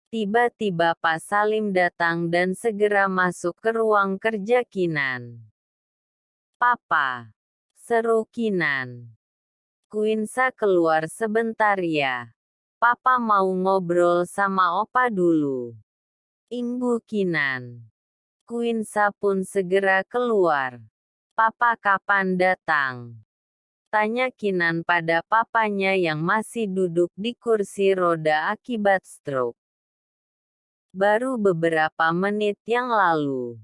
Tiba-tiba Pak Salim datang dan segera masuk ke ruang kerja Kinan. "Papa," seru Kinan. "Quinsa keluar sebentar ya. Papa mau ngobrol sama Opa dulu," imbuh Kinan. Quinsa pun segera keluar. "Papa kapan datang?" tanya Kinan pada papanya yang masih duduk di kursi roda akibat stroke. "Baru beberapa menit yang lalu."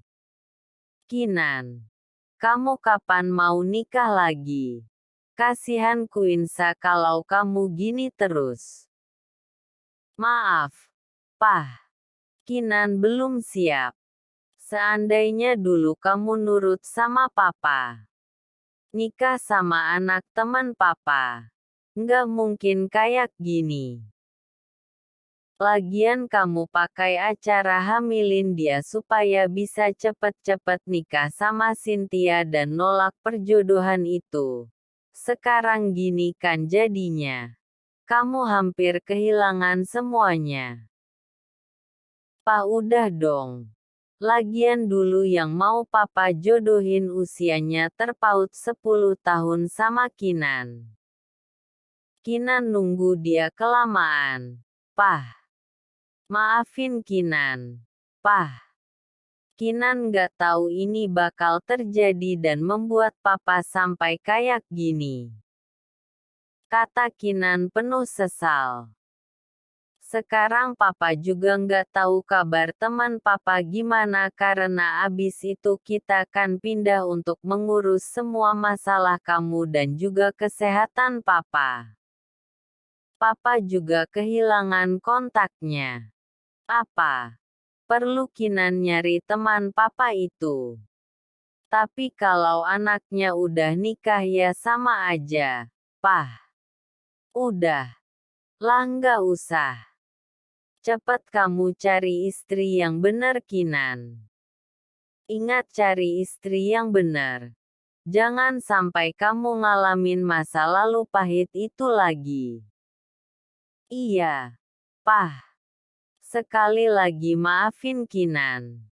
"Kinan, kamu kapan mau nikah lagi? Kasihan Quinsa kalau kamu gini terus." "Maaf, Pah. Kinan belum siap. Seandainya dulu kamu nurut sama Papa, nikah sama anak teman Papa, nggak mungkin kayak gini. Lagian kamu pakai acara hamilin dia supaya bisa cepet-cepet nikah sama Cynthia dan nolak perjodohan itu. Sekarang gini kan jadinya. Kamu hampir kehilangan semuanya." "Pak udah dong. Lagian dulu yang mau Papa jodohin usianya terpaut 10 tahun sama Kinan. Kinan nunggu dia kelamaan." "Pah. Maafin Kinan, Pah. Kinan nggak tahu ini bakal terjadi dan membuat Papa sampai kayak gini," kata Kinan penuh sesal. "Sekarang Papa juga nggak tahu kabar teman Papa gimana karena abis itu kita kan pindah untuk mengurus semua masalah kamu dan juga kesehatan Papa. Papa juga kehilangan kontaknya. Apa perlu Kinan nyari teman Papa itu? Tapi kalau anaknya udah nikah ya sama aja, Pah. Udah lah nggak usah. Cepet kamu cari istri yang bener Kinan. Ingat cari istri yang bener. Jangan sampai kamu ngalamin masa lalu pahit itu lagi." "Iya, Pah. Sekali lagi maafin Kinan,"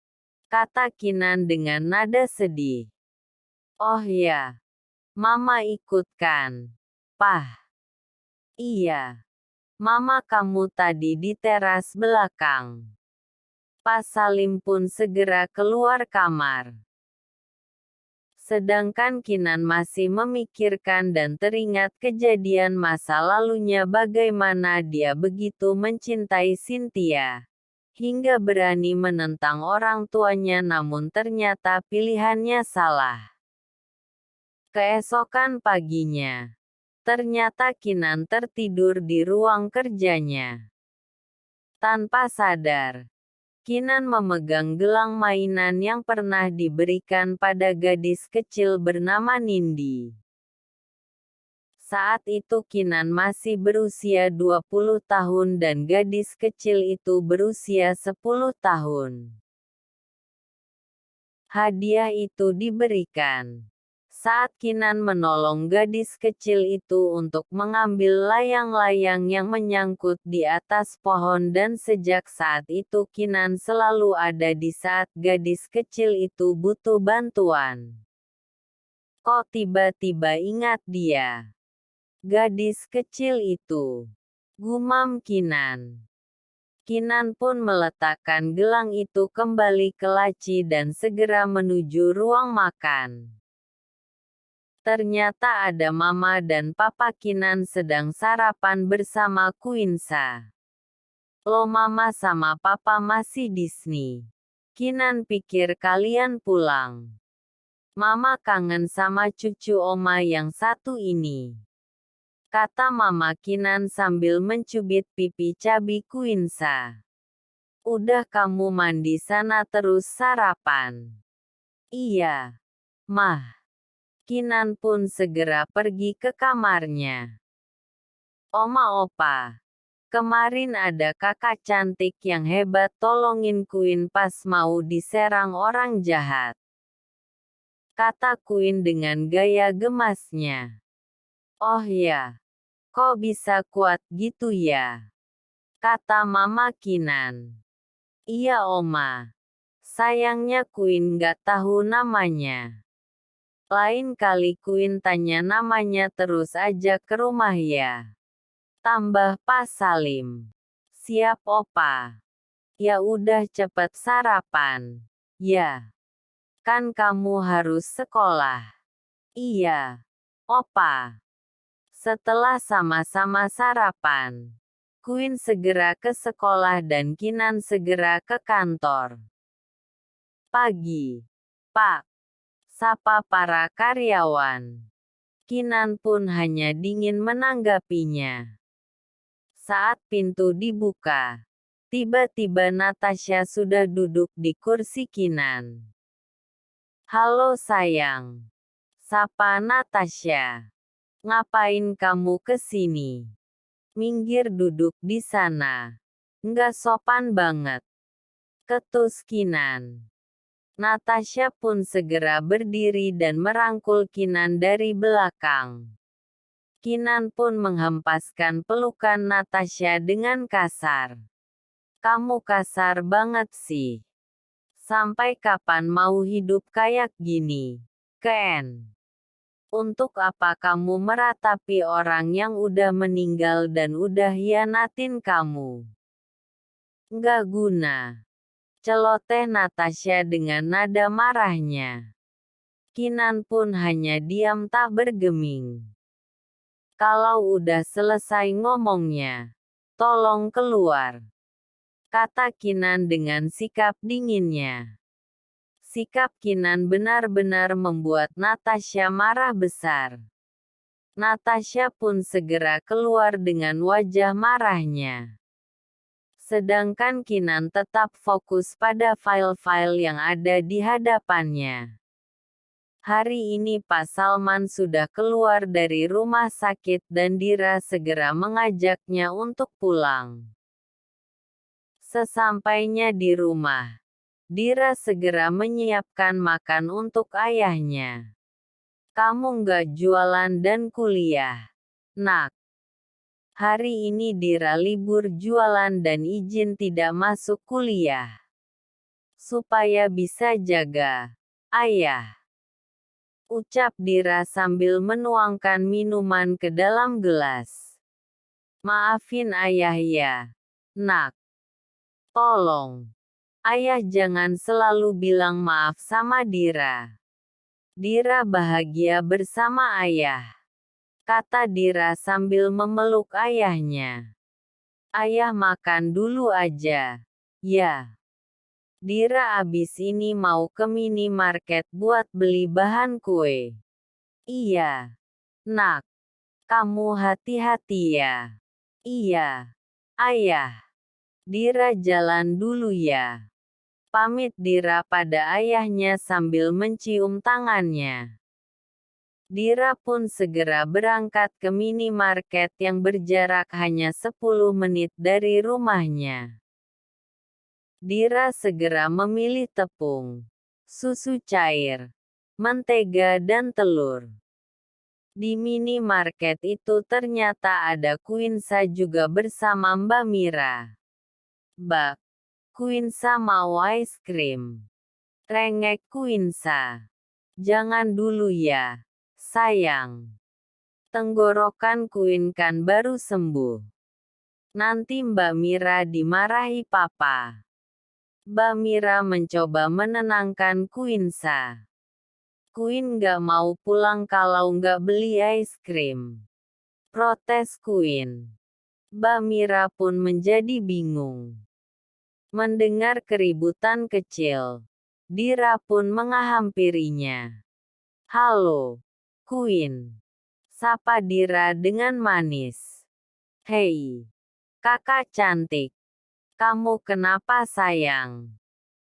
kata Kinan dengan nada sedih. "Oh ya, Mama ikut kan, Pah?" "Iya. Mama kamu tadi di teras belakang." Pak Salim pun segera keluar kamar. Sedangkan Kinan masih memikirkan dan teringat kejadian masa lalunya bagaimana dia begitu mencintai Cynthia, hingga berani menentang orang tuanya namun ternyata pilihannya salah. Keesokan paginya, ternyata Kinan tertidur di ruang kerjanya. Tanpa sadar, Kinan memegang gelang mainan yang pernah diberikan pada gadis kecil bernama Nindi. Saat itu Kinan masih berusia 20 tahun dan gadis kecil itu berusia 10 tahun. Hadiah itu diberikan saat Kinan menolong gadis kecil itu untuk mengambil layang-layang yang menyangkut di atas pohon dan sejak saat itu Kinan selalu ada di saat gadis kecil itu butuh bantuan. Kok tiba-tiba ingat dia? Gadis kecil itu, gumam Kinan. Kinan pun meletakkan gelang itu kembali ke laci dan segera menuju ruang makan. Ternyata ada Mama dan Papa Kinan sedang sarapan bersama Quinsa. "Lo Mama sama Papa masih di sini. Kinan pikir kalian pulang. Mama kangen sama cucu Oma yang satu ini," kata Mama Kinan sambil mencubit pipi cabi Quinsa. "Udah kamu mandi sana terus sarapan." "Iya, Mah." Kinan pun segera pergi ke kamarnya. "Oma Opa, kemarin ada kakak cantik yang hebat tolongin Queen pas mau diserang orang jahat," kata Queen dengan gaya gemasnya. "Oh ya, kok bisa kuat gitu ya? kata Mama Kinan. Iya Oma. Sayangnya Queen nggak tahu namanya. Lain kali Queen tanya namanya terus aja ke rumah ya. Tambah Pak Salim. Siap Opa. Ya udah cepet sarapan. Ya. Kan kamu harus sekolah. Iya. Opa. Setelah sama-sama sarapan, Queen segera ke sekolah dan Kinan segera ke kantor. Pagi. Pak. Sapa para karyawan. Kinan pun hanya dingin menanggapinya. Saat pintu dibuka, tiba-tiba Natasha sudah duduk di kursi Kinan. Halo sayang. Sapa Natasha. Ngapain kamu kesini? Minggir duduk di sana. Nggak sopan banget. Ketus Kinan. Natasha pun segera berdiri dan merangkul Kinan dari belakang. Kinan pun menghempaskan pelukan Natasha dengan kasar. Kamu kasar banget sih. Sampai kapan mau hidup kayak gini? Ken. Untuk apa kamu meratapi orang yang udah meninggal dan udah hianatin kamu? Nggak guna. Celoteh Natasha dengan nada marahnya. Kinan pun hanya diam tak bergeming. Kalau udah selesai ngomongnya, tolong keluar. Kata Kinan dengan sikap dinginnya. Sikap Kinan benar-benar membuat Natasha marah besar. Natasha pun segera keluar dengan wajah marahnya. Sedangkan Kinan tetap fokus pada file-file yang ada di hadapannya. Hari ini Pak Salman sudah keluar dari rumah sakit dan Dira segera mengajaknya untuk pulang. Sesampainya di rumah, Dira segera menyiapkan makan untuk ayahnya. Kamu nggak jualan dan kuliah, nak. Hari ini Dira libur jualan dan izin tidak masuk kuliah. Supaya bisa jaga ayah. Ucap Dira sambil menuangkan minuman ke dalam gelas. Maafin ayah ya, nak. Tolong. Ayah jangan selalu bilang maaf sama Dira. Dira bahagia bersama ayah. Kata Dira sambil memeluk ayahnya. Ayah makan dulu aja. Ya. Dira abis ini mau ke minimarket buat beli bahan kue. Iya. Nak. Kamu hati-hati ya. Iya. Ayah. Dira jalan dulu ya. Pamit Dira pada ayahnya sambil mencium tangannya. Dira pun segera berangkat ke minimarket yang berjarak hanya 10 menit dari rumahnya. Dira segera memilih tepung, susu cair, mentega dan telur. Di minimarket itu ternyata ada Quinsa juga bersama Mbak Mira. Mbak, Quinsa mau es krim. Rengek Quinsa. Jangan dulu ya. Sayang. Tenggorokan Queen kan baru sembuh. Nanti Mbak Mira dimarahi papa. Mbak Mira mencoba menenangkan Queensa. Queen gak mau pulang kalau nggak beli es krim. Protes Queen. Mbak Mira pun menjadi bingung. Mendengar keributan kecil, Dira pun menghampirinya. Halo, Queen. Sapa Dira dengan manis. Hei, kakak cantik. Kamu kenapa sayang?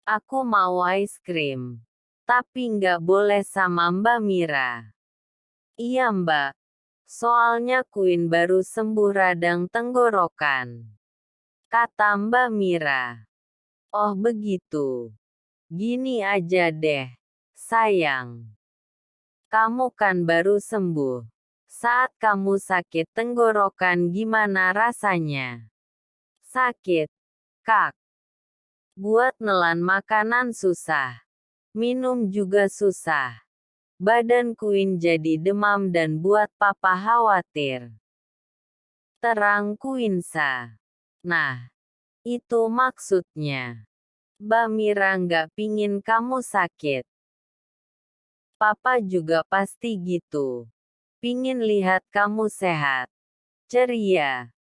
Aku mau es krim. Tapi nggak boleh sama Mbak Mira. Iya Mbak. Soalnya Queen baru sembuh radang tenggorokan. Kata Mbak Mira. Oh begitu. Gini aja deh. Sayang. Kamu kan baru sembuh. Saat kamu sakit tenggorokan gimana rasanya? Sakit, Kak. Buat nelan makanan susah. Minum juga susah. Badan Queen jadi demam dan buat papa khawatir. Terang Queensa. Nah, itu maksudnya. Mbak Mira nggak pingin kamu sakit. Papa juga pasti gitu. Pingin lihat kamu sehat. Ceria.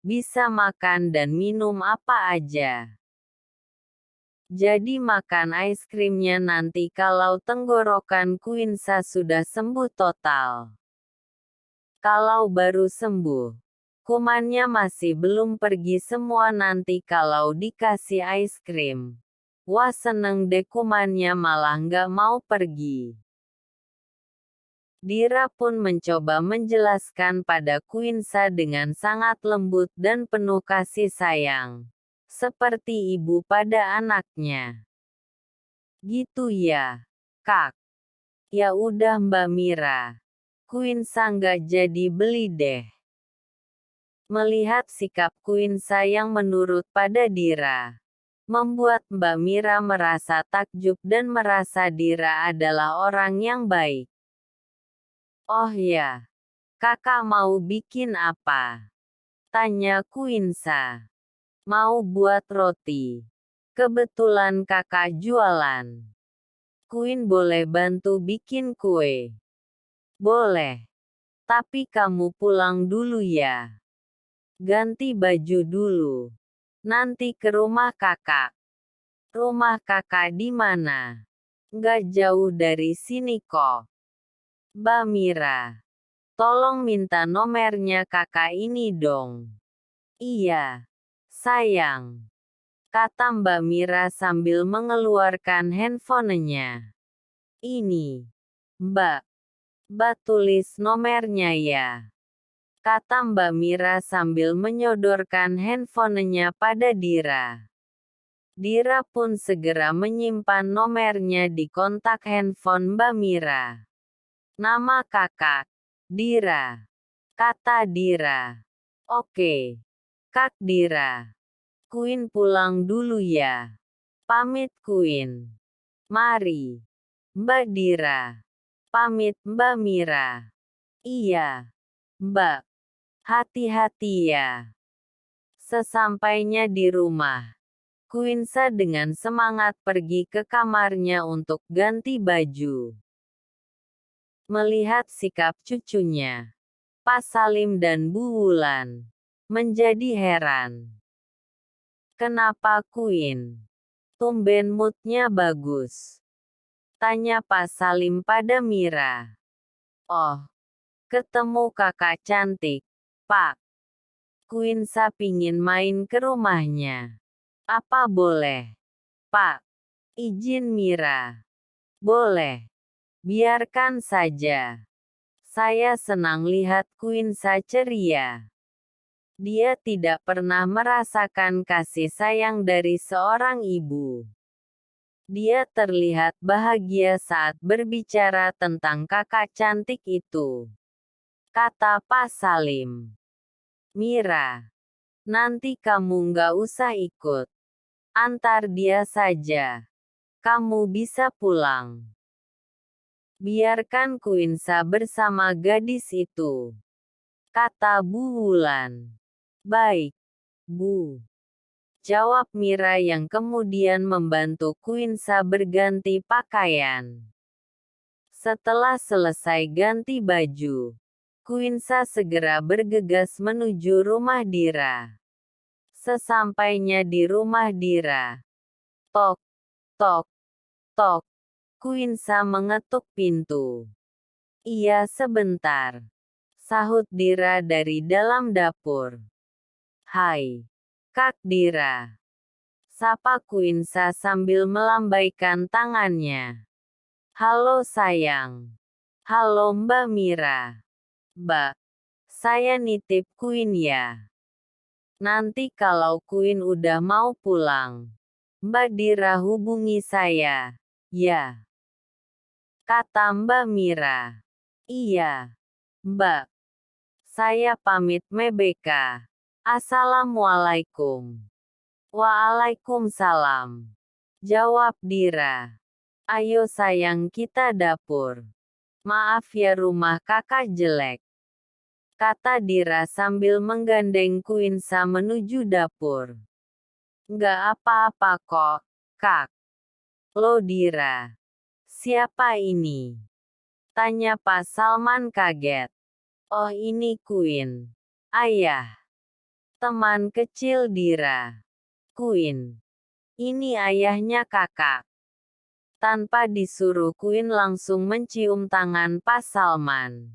Bisa makan dan minum apa aja. Jadi makan es krimnya nanti kalau tenggorokan Queensa sudah sembuh total. Kalau baru sembuh, kumannya masih belum pergi semua nanti kalau dikasih es krim. Wah seneng deh kumannya malah nggak mau pergi. Dira pun mencoba menjelaskan pada Queensa dengan sangat lembut dan penuh kasih sayang. Seperti ibu pada anaknya. Gitu ya, Kak. Ya udah Mbak Mira. Queensa nggak jadi beli deh. Melihat sikap Queensa yang menurut pada Dira, membuat Mbak Mira merasa takjub dan merasa Dira adalah orang yang baik. Oh ya, kakak mau bikin apa? Tanya Queensa. Mau buat roti. Kebetulan kakak jualan. Queen boleh bantu bikin kue. Boleh. Tapi kamu pulang dulu ya. Ganti baju dulu. Nanti ke rumah kakak. Rumah kakak di mana? Nggak jauh dari sini kok. Mbak Mira. Tolong minta nomornya kakak ini dong. Iya. Sayang. Kata Mbak Mira sambil mengeluarkan handphonenya. Ini. Mbak. Mbak tulis nomornya ya. Kata Mbak Mira sambil menyodorkan handphonenya pada Dira. Dira pun segera menyimpan nomornya di kontak handphone Mbak Mira. Nama kakak. Dira. Kata Dira. Oke. Kak Dira. Queen pulang dulu ya. Pamit Queen. Mari. Mbak Dira. Pamit Mbak Mira. Iya. Mbak. Hati-hati ya. Sesampainya di rumah, Queensa dengan semangat pergi ke kamarnya untuk ganti baju. Melihat sikap cucunya, Pak Salim dan Bu Wulan, menjadi heran. Kenapa Queen? Tumben moodnya bagus. Tanya Pak Salim pada Mira. Oh, ketemu kakak cantik, Pak. Queensa pingin main ke rumahnya. Apa boleh? Pak. Izin Mira. Boleh. Biarkan saja. Saya senang lihat Queensa ceria. Dia tidak pernah merasakan kasih sayang dari seorang ibu. Dia terlihat bahagia saat berbicara tentang kakak cantik itu. Kata Pak Salim. Mira. Nanti kamu nggak usah ikut. Antar dia saja. Kamu bisa pulang. Biarkan Queensa bersama gadis itu. Kata Bu Wulan. Baik, Bu. Jawab Mira yang kemudian membantu Queensa berganti pakaian. Setelah selesai ganti baju, Queensa segera bergegas menuju rumah Dira. Sesampainya di rumah Dira. Tok, tok, tok. Queensa mengetuk pintu. Iya sebentar. Sahut Dira dari dalam dapur. Hai. Kak Dira. Sapa Queensa sambil melambaikan tangannya. Halo sayang. Halo Mbak Mira. Mbak. Saya nitip Queen ya. Nanti kalau Queen udah mau pulang, Mbak Dira hubungi saya. Ya. Kata Mbak Mira. Iya. Mbak. Saya pamit Mebeka. Assalamualaikum. Waalaikumsalam. Jawab Dira. Ayo sayang kita dapur. Maaf ya rumah kakak jelek. Kata Dira sambil menggandeng Kuinsa menuju dapur. Nggak apa-apa kok, Kak. Lo Dira. Siapa ini? Tanya Pak Salman kaget. Oh ini Kuin. Ayah. Teman kecil Dira. Kuin. Ini ayahnya kakak. Tanpa disuruh Kuin langsung mencium tangan Pak Salman.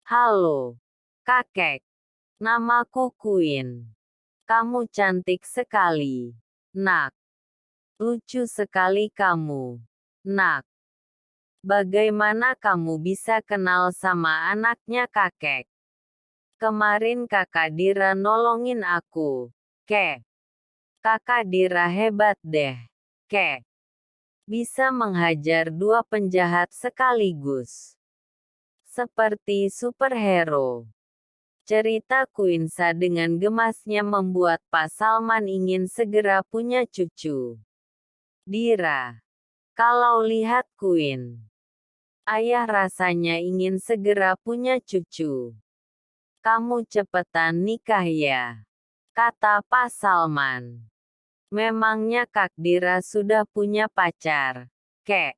Halo. Kakek. Namaku Kuin. Kamu cantik sekali. Nak. Lucu sekali kamu. Nak. Bagaimana kamu bisa kenal sama anaknya kakek? Kemarin kakak Dira nolongin aku. Kek. Kakak Dira hebat deh. Kek. Bisa menghajar dua penjahat sekaligus. Seperti superhero. Cerita Kuinsa dengan gemasnya membuat Pak Salman ingin segera punya cucu. Dira. Kalau lihat Kuin. Ayah rasanya ingin segera punya cucu. Kamu cepetan nikah ya. Kata Pak Salman. Memangnya Kak Dira sudah punya pacar? Kek.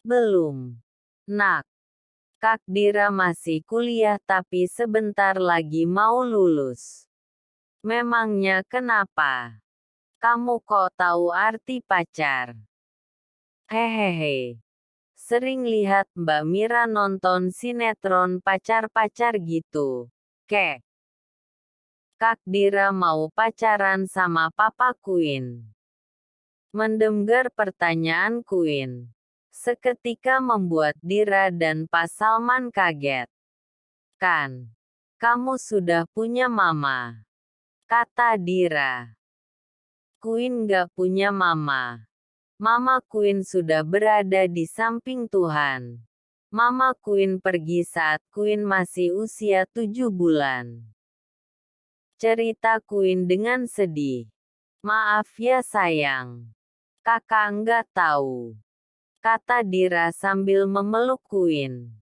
Belum. Nak. Kak Dira masih kuliah tapi sebentar lagi mau lulus. Memangnya kenapa? Kamu kok tahu arti pacar? Hehehe. Sering lihat Mbak Mira nonton sinetron pacar-pacar gitu. Kek. Kak Dira mau pacaran sama Papa Kuin. Mendengar pertanyaan Kuin, seketika membuat Dira dan Pak Salman kaget. Kan, kamu sudah punya mama, kata Dira. Kuin gak punya mama. Mama Kuin sudah berada di samping Tuhan. Mama Kuin pergi saat Kuin masih usia 7 bulan. Cerita Kuin dengan sedih. Maaf ya sayang. Kakak nggak tahu. Kata Dira sambil memeluk Kuin.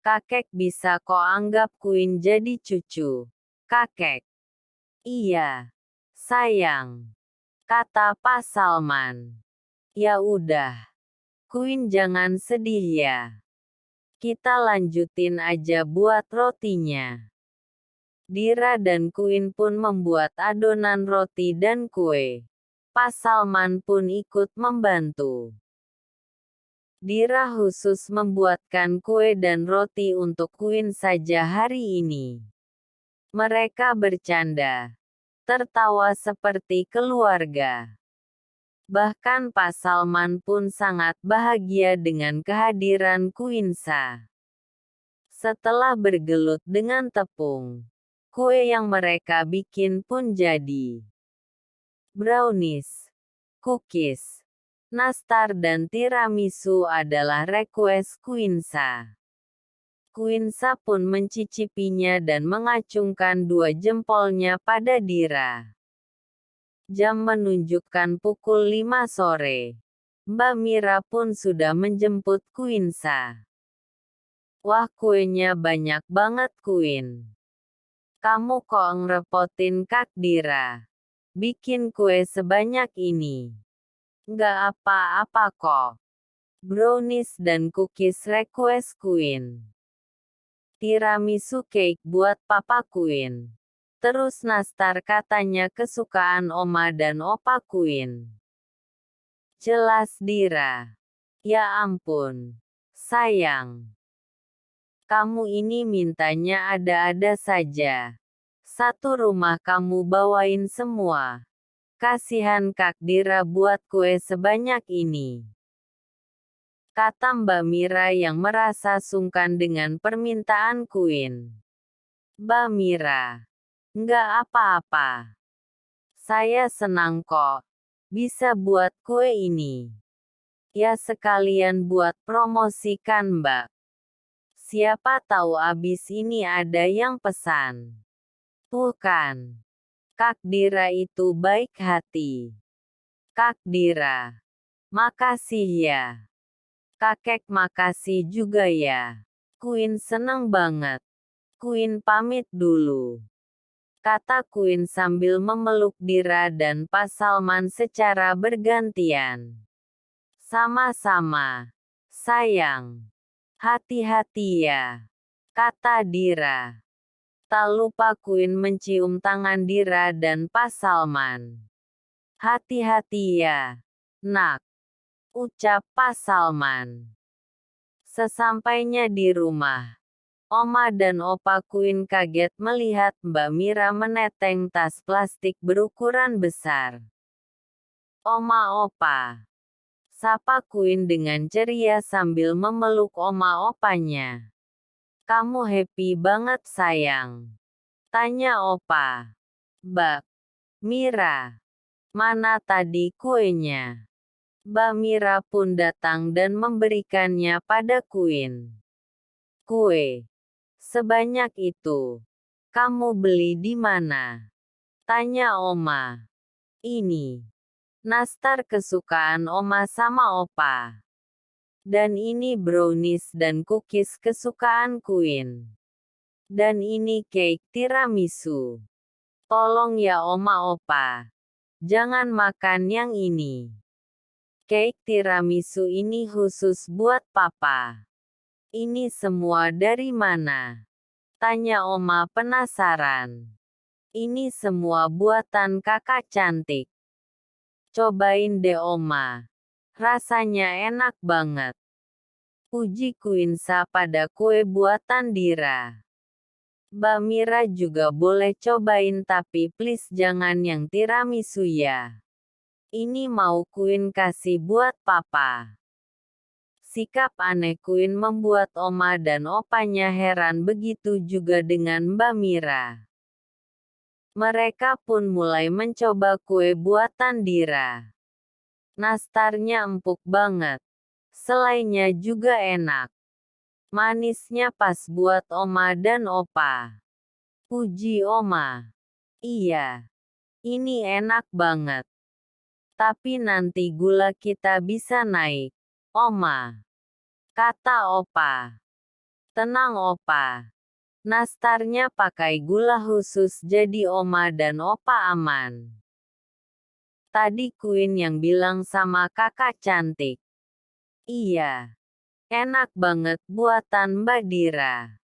Kakek bisa kok anggap Kuin jadi cucu. Kakek. Iya. Sayang. Kata Pak Salman. Ya udah. Kuin jangan sedih ya. Kita lanjutin aja buat rotinya. Dira dan Kuin pun membuat adonan roti dan kue. Pak Salman pun ikut membantu. Dira khusus membuatkan kue dan roti untuk Kuin saja hari ini. Mereka bercanda, tertawa seperti keluarga. Bahkan Pak Salman pun sangat bahagia dengan kehadiran Kuinsa. Setelah bergelut dengan tepung, kue yang mereka bikin pun jadi brownies, cookies, nastar dan tiramisu adalah request Kuinsa. Kuinsa pun mencicipinya dan mengacungkan dua jempolnya pada Dira. Jam menunjukkan pukul 5 sore. Mbak Mira pun sudah menjemput Kuinsa. Wah kuenya banyak banget Kuin. Kamu kok ngerepotin Kak Dira. Bikin kue sebanyak ini. Nggak apa-apa kok. Brownies dan cookies request Kuin. Tiramisu cake buat Papa Kuin. Terus nastar katanya kesukaan Oma dan Opa Kuin. Jelas Dira. Ya ampun. Sayang. Kamu ini mintanya ada-ada saja. Satu rumah kamu bawain semua. Kasihan Kak Dira buat kue sebanyak ini. Kata Mbak Mira yang merasa sungkan dengan permintaan Kuin. Mbak Mira. Nggak apa-apa. Saya senang kok. Bisa buat kue ini. Ya sekalian buat promosikan Mbak. Siapa tahu abis ini ada yang pesan. Bukan. Kak Dira itu baik hati. Kak Dira. Makasih ya. Kakek makasih juga ya. Queen senang banget. Queen pamit dulu, kata Queen sambil memeluk Dira dan Pak Salman secara bergantian. Sama-sama, sayang. Hati-hati ya, kata Dira. Tak lupa Queen mencium tangan Dira dan Pak Salman. Hati-hati ya, nak, ucap Pak Salman. Sesampainya di rumah, Oma dan Opa Queen kaget melihat Mbak Mira meneteng tas plastik berukuran besar. Oma Opa, sapa Queen dengan ceria sambil memeluk Oma Opanya. Kamu happy banget sayang, tanya Opa. Mbak Mira, mana tadi kuenya? Mbak Mira pun datang dan memberikannya pada Queen. Kue sebanyak itu, kamu beli di mana? Tanya Oma. Ini nastar kesukaan Oma sama Opa. Dan ini brownies dan cookies kesukaan Queen. Dan ini cake tiramisu. Tolong ya Oma Opa, jangan makan yang ini. Cake tiramisu ini khusus buat Papa. Ini semua dari mana? Tanya Oma penasaran. Ini semua buatan kakak cantik. Cobain deh Oma. Rasanya enak banget. Puji Queensa pada kue buatan Dira. Mbak Mira juga boleh cobain tapi please jangan yang tiramisu ya. Ini mau Queen kasih buat Papa. Sikap aneh Queen membuat Oma dan Opanya heran, begitu juga dengan Mbak Mira. Mereka pun mulai mencoba kue buatan Dira. Nastarnya empuk banget. Selainya juga enak. Manisnya pas buat Oma dan Opa. Puji Oma. Iya. Ini enak banget. Tapi nanti gula kita bisa naik, Oma, kata Opa. Tenang Opa. Nastarnya pakai gula khusus jadi Oma dan Opa aman. Tadi Queen yang bilang sama kakak cantik. Iya. Enak banget buatan Mbak Dira.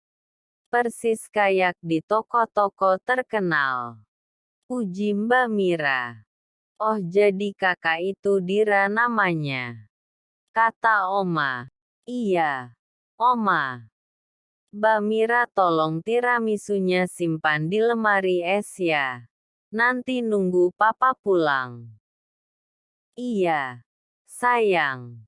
Persis kayak di toko-toko terkenal. Puji Mbak Mira. Oh jadi kakak itu Dira namanya, kata Oma. Iya, Oma. Mbak Mira tolong tiramisunya simpan di lemari es ya. Nanti nunggu Papa pulang. Iya, sayang.